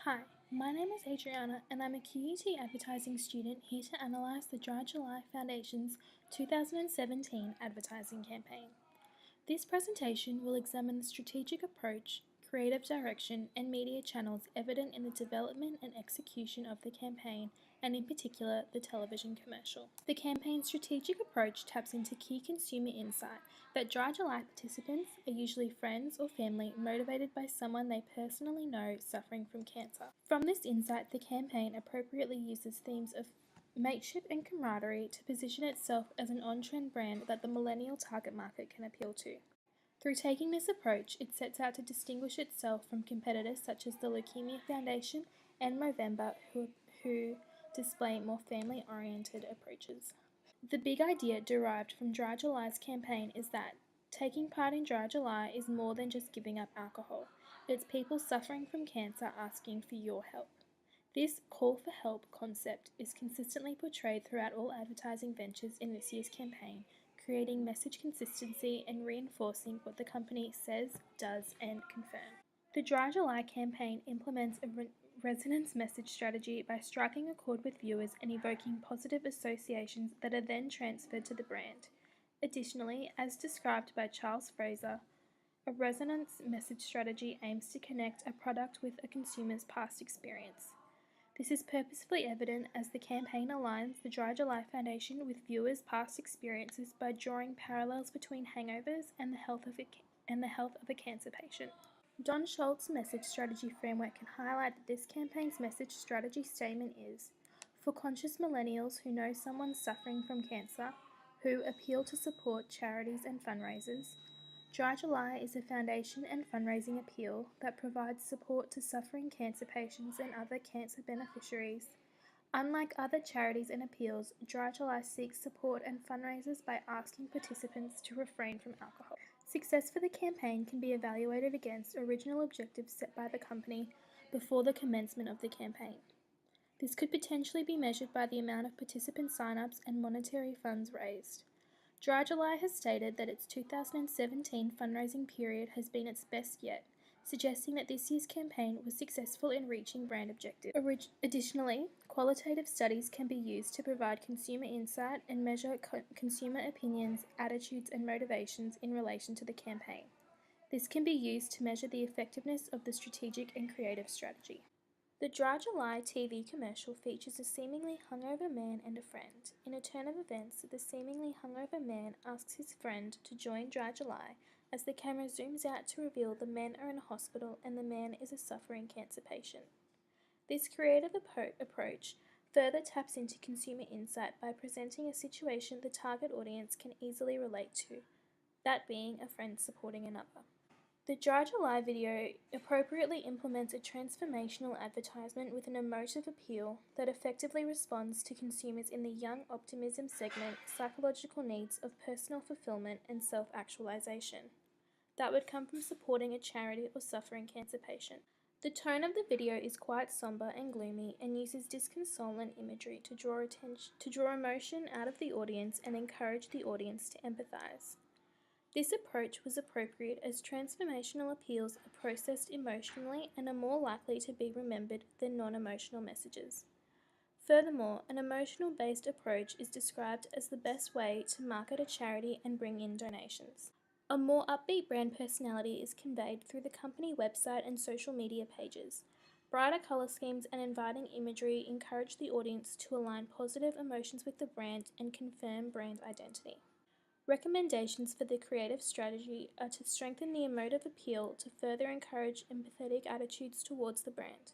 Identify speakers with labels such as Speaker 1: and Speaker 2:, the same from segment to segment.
Speaker 1: Hi, my name is Adriana and I'm a QUT advertising student here to analyse the Dry July Foundation's 2017 advertising campaign. This presentation will examine the strategic approach, creative direction and media channels evident in the development and execution of the campaign, and in particular the television commercial. The campaign's strategic approach taps into key consumer insight that Dry July participants are usually friends or family motivated by someone they personally know suffering from cancer. From this insight, the campaign appropriately uses themes of mateship and camaraderie to position itself as an on-trend brand that the millennial target market can appeal to. Through taking this approach, it sets out to distinguish itself from competitors such as the Leukemia Foundation and Movember, who display more family-oriented approaches. The big idea derived from Dry July's campaign is that taking part in Dry July is more than just giving up alcohol. It's people suffering from cancer asking for your help. This call for help concept is consistently portrayed throughout all advertising ventures in this year's campaign, creating message consistency and reinforcing what the company says, does, and confirms. The Dry July campaign implements a resonance message strategy by striking a chord with viewers and evoking positive associations that are then transferred to the brand. Additionally, as described by Charles Fraser, a resonance message strategy aims to connect a product with a consumer's past experience. This is purposefully evident as the campaign aligns the Dry July Foundation with viewers' past experiences by drawing parallels between hangovers and the health of a cancer patient. Don Schultz's message strategy framework can highlight that this campaign's message strategy statement is, for conscious millennials who know someone suffering from cancer, who appeal to support charities and fundraisers, Dry July is a foundation and fundraising appeal that provides support to suffering cancer patients and other cancer beneficiaries. Unlike other charities and appeals, Dry July seeks support and fundraisers by asking participants to refrain from alcohol. Success for the campaign can be evaluated against original objectives set by the company before the commencement of the campaign. This could potentially be measured by the amount of participant sign-ups and monetary funds raised. Dry July has stated that its 2017 fundraising period has been its best yet, suggesting that this year's campaign was successful in reaching brand objectives. Additionally, qualitative studies can be used to provide consumer insight and measure consumer opinions, attitudes, and motivations in relation to the campaign. This can be used to measure the effectiveness of the strategic and creative strategy. The Dry July TV commercial features a seemingly hungover man and a friend. In a turn of events, the seemingly hungover man asks his friend to join Dry July as the camera zooms out to reveal the men are in a hospital and the man is a suffering cancer patient. This creative approach further taps into consumer insight by presenting a situation the target audience can easily relate to, that being a friend supporting another. The Dry July video appropriately implements a transformational advertisement with an emotive appeal that effectively responds to consumers in the young optimism segment psychological needs of personal fulfillment and self-actualization that would come from supporting a charity or suffering cancer patient. The tone of the video is quite somber and gloomy and uses disconsolate imagery to draw emotion out of the audience and encourage the audience to empathize. This approach was appropriate as transformational appeals are processed emotionally and are more likely to be remembered than non-emotional messages. Furthermore, an emotional-based approach is described as the best way to market a charity and bring in donations. A more upbeat brand personality is conveyed through the company website and social media pages. Brighter color schemes and inviting imagery encourage the audience to align positive emotions with the brand and confirm brand identity. Recommendations for the creative strategy are to strengthen the emotive appeal to further encourage empathetic attitudes towards the brand.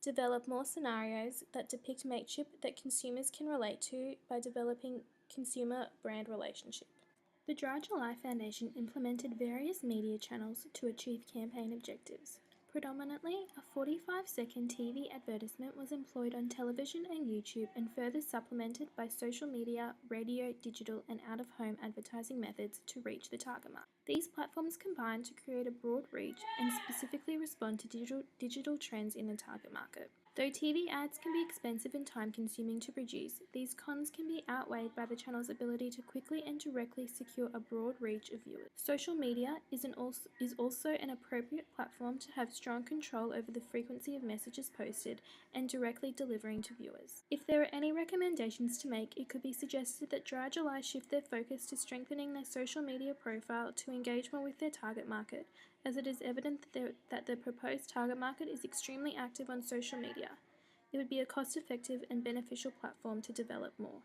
Speaker 1: Develop more scenarios that depict mateship that consumers can relate to by developing consumer-brand relationship. The Dry July Foundation implemented various media channels to achieve campaign objectives. Predominantly, a 45-second TV advertisement was employed on television and YouTube and further supplemented by social media, radio, digital, and out-of-home advertising methods to reach the target market. These platforms combine to create a broad reach and specifically respond to digital trends in the target market. Though TV ads can be expensive and time-consuming to produce, these cons can be outweighed by the channel's ability to quickly and directly secure a broad reach of viewers. Social media is also an appropriate platform to have strong control over the frequency of messages posted and directly delivering to viewers. If there are any recommendations to make, it could be suggested that Dry July shift their focus to strengthening their social media profile to engage more with their target market, as it is evident that the proposed target market is extremely active on social media. It would be a cost-effective and beneficial platform to develop more.